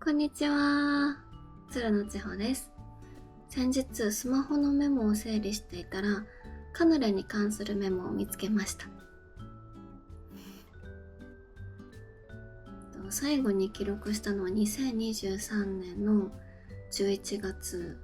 こんにちは。鶴野千穂です。先日スマホのメモを整理していたらカヌレに関するメモを見つけました。最後に記録したのは2023年の11月。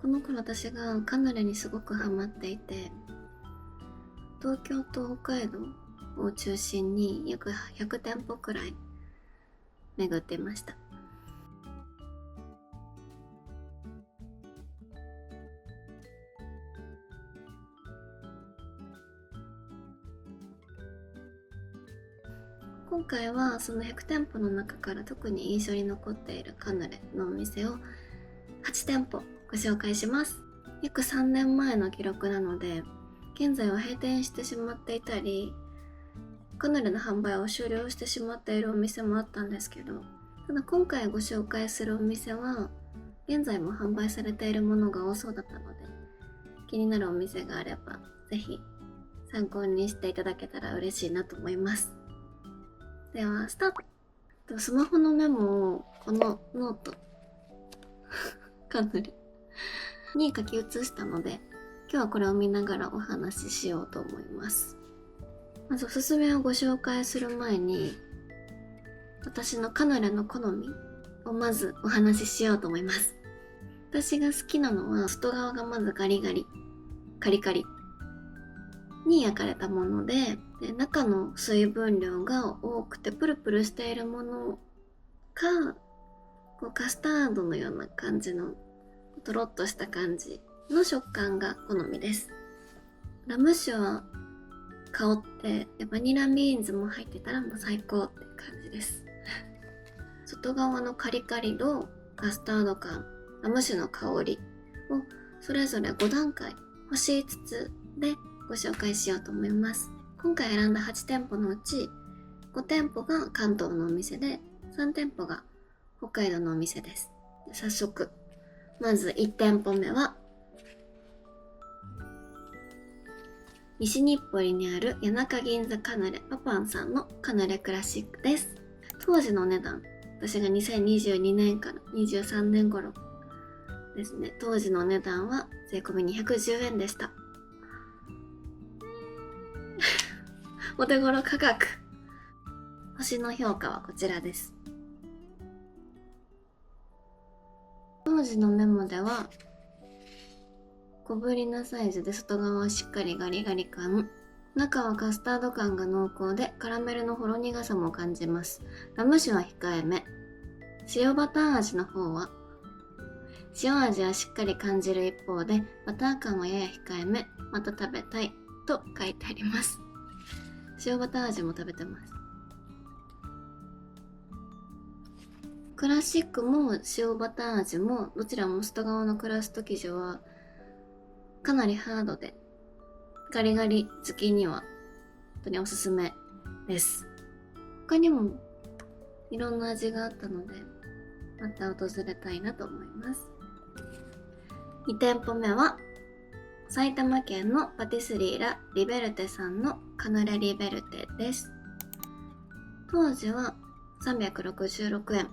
この頃私がカヌレにすごくハマっていて、東京と北海道を中心に約100店舗くらい巡っていました。今回はその100店舗の中から特に印象に残っているカヌレのお店を8店舗ご紹介します。約3年前の記録なので、現在は閉店してしまっていたり、カヌレの販売を終了してしまっているお店もあったんですけど、ただ今回ご紹介するお店は現在も販売されているものが多そうだったので、気になるお店があればぜひ参考にしていただけたら嬉しいなと思います。ではスタート。スマホのメモをこのノートカヌレに書き写したので、今日はこれを見ながらお話ししようと思います。まずおすすめをご紹介する前に、私のカヌレの好みをまずお話ししようと思います。私が好きなのは外側がまずガリガリカリカリに焼かれたもので、中の水分量が多くてプルプルしているものか、カスタードのような感じのとろっとした感じの食感が好みです。ラム酒は香ってバニラビーンズも入ってたらもう最高って感じです。外側のカリカリとカスタード感、ラム酒の香りをそれぞれ5段階星5つでご紹介しようと思います。今回選んだ8店舗のうち5店舗が関東のお店で3店舗が北海道のお店です。早速、まず1店舗目は西日暮里にある谷中銀座カヌレパパンさんのカヌレクラシックです。当時のお値段、私が2022年から23年頃ですね、当時のお値段は税込み210円でした。お手頃価格。星の評価はこちらです。当時のメモでは小ぶりなサイズで外側はしっかりガリガリ感、中はカスタード感が濃厚でカラメルのほろ苦さも感じます。ラム酒は控えめ。塩バター味の方は塩味はしっかり感じる一方でバター感はやや控えめ。また食べたいと書いてあります。塩バター味も食べてます。クラシックも塩バター味もどちらも外側のクラスト生地はかなりハードでガリガリ好きには本当におすすめです。他にもいろんな味があったのでまた訪れたいなと思います。2店舗目は埼玉県のパティスリーラ・リベルテさんのカヌレリベルテです。当時は366円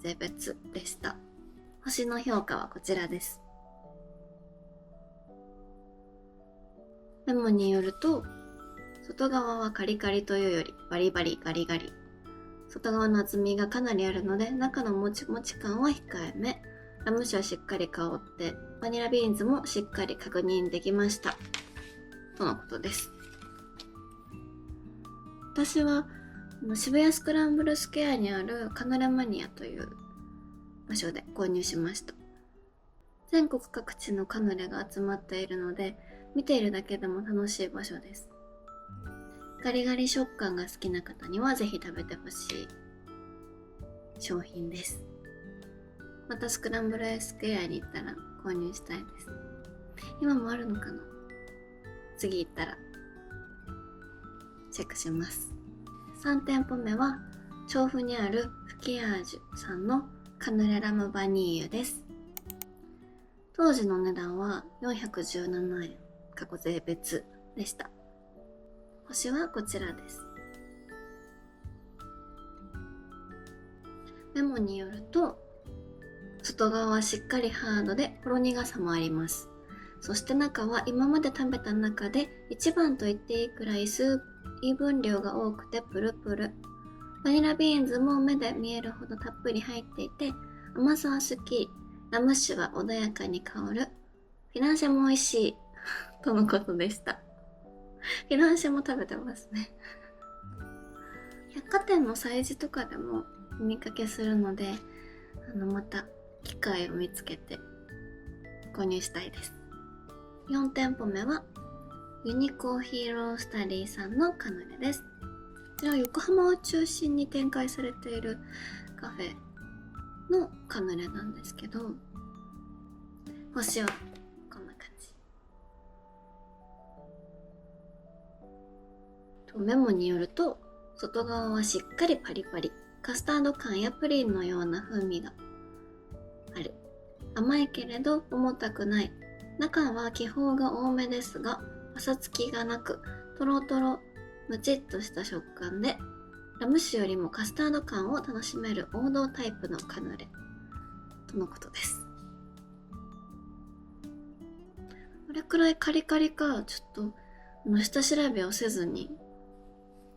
税別でした。星の評価はこちらです。メモによると、外側はカリカリというよりバリバリガリガリ、外側の厚みがかなりあるので中のもちもち感は控えめ。ラム酒はしっかり香ってバニラビーンズもしっかり確認できましたとのことです。私は渋谷スクランブルスクエアにあるカヌレマニアという場所で購入しました。全国各地のカヌレが集まっているので見ているだけでも楽しい場所です。ガリガリ食感が好きな方にはぜひ食べてほしい商品です。またスクランブルスクエアに行ったら購入したいです。今もあるのかな？次行ったらチェックします。3店舗目は調布にあるフキアージュさんのカヌレラムバニーユです。当時の値段は417円過去税別でした。星はこちらです。メモによると、外側はしっかりハードでほろ苦さもあります。そして中は今まで食べた中で一番と言っていいくらい水分量が多くてプルプル。バニラビーンズも目で見えるほどたっぷり入っていて、甘さはすっきり、ラム酒は穏やかに香る。フィナンシェも美味しいとのことでした。フィナンシェも食べてますね。百貨店の催事とかでもお見かけするので、また機会を見つけて購入したいです。4店舗目はユニコーヒーロースタリーさんのカヌレです。こちらは横浜を中心に展開されているカフェのカヌレなんですけど、星はこんな感じ。メモによると、外側はしっかりパリパリ、カスタード感やプリンのような風味がある。甘いけれど重たくない。中は気泡が多めですが、パサつきがなく、トロトロ、ムチっとした食感で、ラム酒よりもカスタード感を楽しめる王道タイプのカヌレとのことです。どれくらいカリカリかちょっと下調べをせずに、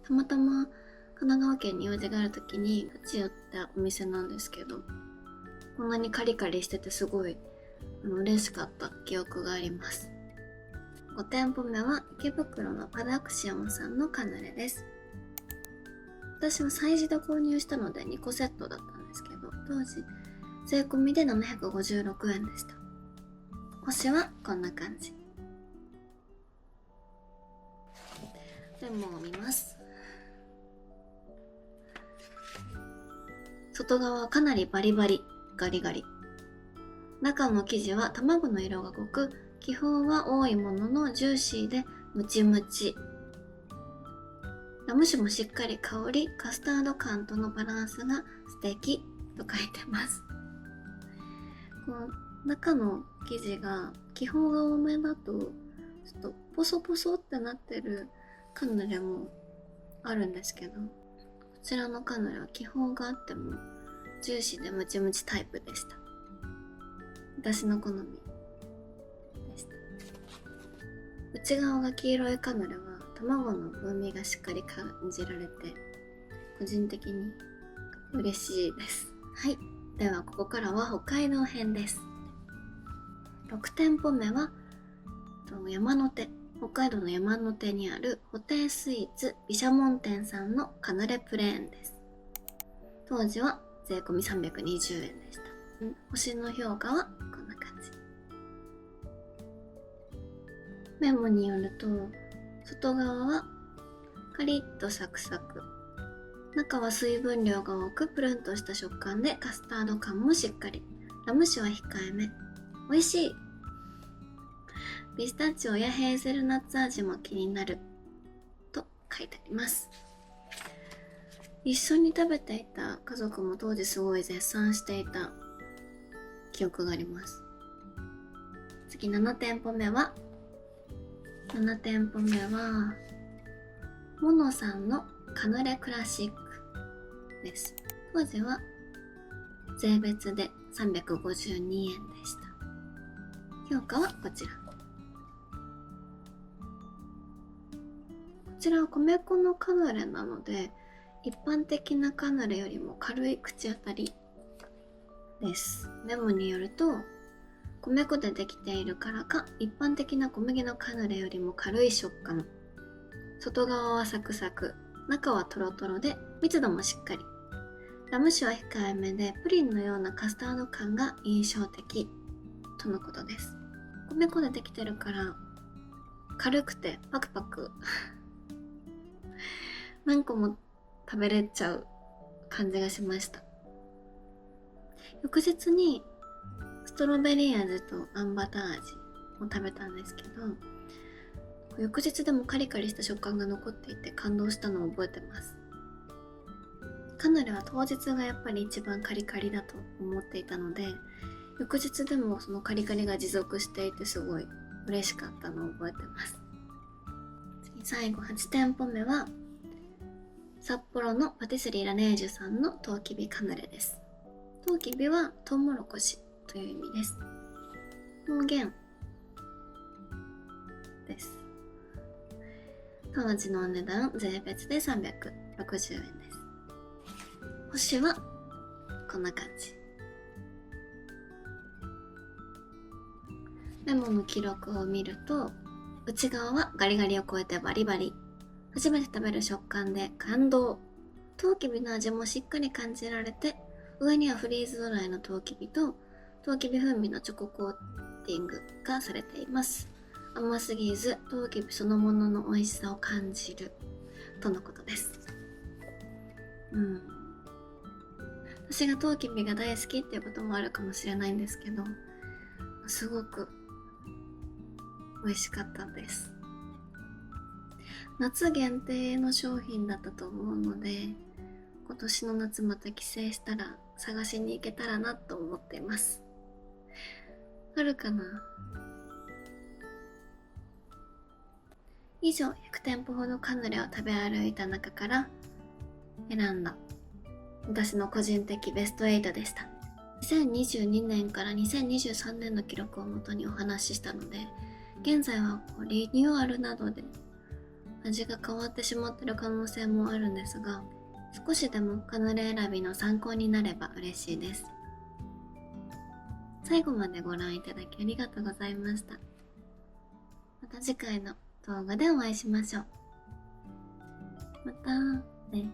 たまたま神奈川県に用事がある時に立ち寄ったお店なんですけど、こんなにカリカリしててすごい嬉しかった記憶があります。5店舗目は池袋のパダクシオンさんのカヌレです。私は催事で購入したので2個セットだったんですけど、当時税込みで756円でした。星はこんな感じ。レモンを見ます。外側はかなりバリバリ、ガリガリ。中の生地は卵の色が濃く、気泡は多いもののジューシーでムチムチ。ラム酒もしっかり香り、カスタード感とのバランスが素敵と書いてます。こう中の生地が気泡が多めだとちょっとポソポソってなってるカヌレもあるんですけど、こちらのカヌレは気泡があってもジューシーでムチムチタイプでした。私の好みでした。内側が黄色いカヌレは卵の風味がしっかり感じられて、個人的に嬉しいです。はい、ではここからは北海道編です。6店舗目は山手、北海道の山手にあるホテイスイーツ毘沙門天さんのカヌレプレーンです。当時は税込み320円でした。星の評価はこんな感じ。メモによると、外側はカリッとサクサク、中は水分量が多くプルンとした食感でカスタード感もしっかり、ラム酒は控えめ、美味しい。ピスタチオやヘーゼルナッツ味も気になると書いてあります。一緒に食べていた家族も当時すごい絶賛していた記憶があります。次7店舗目はモノさんのカヌレクラシックです。当時は税別で352円でした。評価はこちら。こちらは米粉のカヌレなので、一般的なカヌレよりも軽い口当たりです。メモによると、米粉でできているからか、一般的な小麦のカヌレよりも軽い食感。外側はサクサク、中はトロトロで密度もしっかり。ラム酒は控えめで、プリンのようなカスタード感が印象的とのことです。米粉でできてるから軽くてパクパク何個も食べれちゃう感じがしました。翌日にストロベリー味とあんバター味を食べたんですけど、翌日でもカリカリした食感が残っていて感動したのを覚えてます。カヌレは当日がやっぱり一番カリカリだと思っていたので、翌日でもそのカリカリが持続していてすごい嬉しかったのを覚えてます。次、最後8店舗目は札幌のパティスリーラネージュさんのトウキビカヌレです。トウキビはトウモロコシという意味です。方言です。当時のお値段税別で360円です。星はこんな感じ。メモの記録を見ると、内側はガリガリを超えてバリバリ、初めて食べる食感で感動、トウキビの味もしっかり感じられて、上にはフリーズドライのトウキビとトウキビ風味のチョココーティングがされています。甘すぎずトウキビそのものの美味しさを感じるとのことです。私がトウキビが大好きっていうこともあるかもしれないんですけど、すごく美味しかったです。夏限定の商品だったと思うので、今年の夏また帰省したら探しに行けたらなと思っています。あるかな？以上、100店舗ほどカヌレを食べ歩いた中から選んだ私の個人的ベスト8でした。2022年から2023年の記録をもとにお話ししたので、現在はリニューアルなどで味が変わってしまっている可能性もあるんですが、少しでもカヌレ選びの参考になれば嬉しいです。最後までご覧いただきありがとうございました。また次回の動画でお会いしましょう。またね。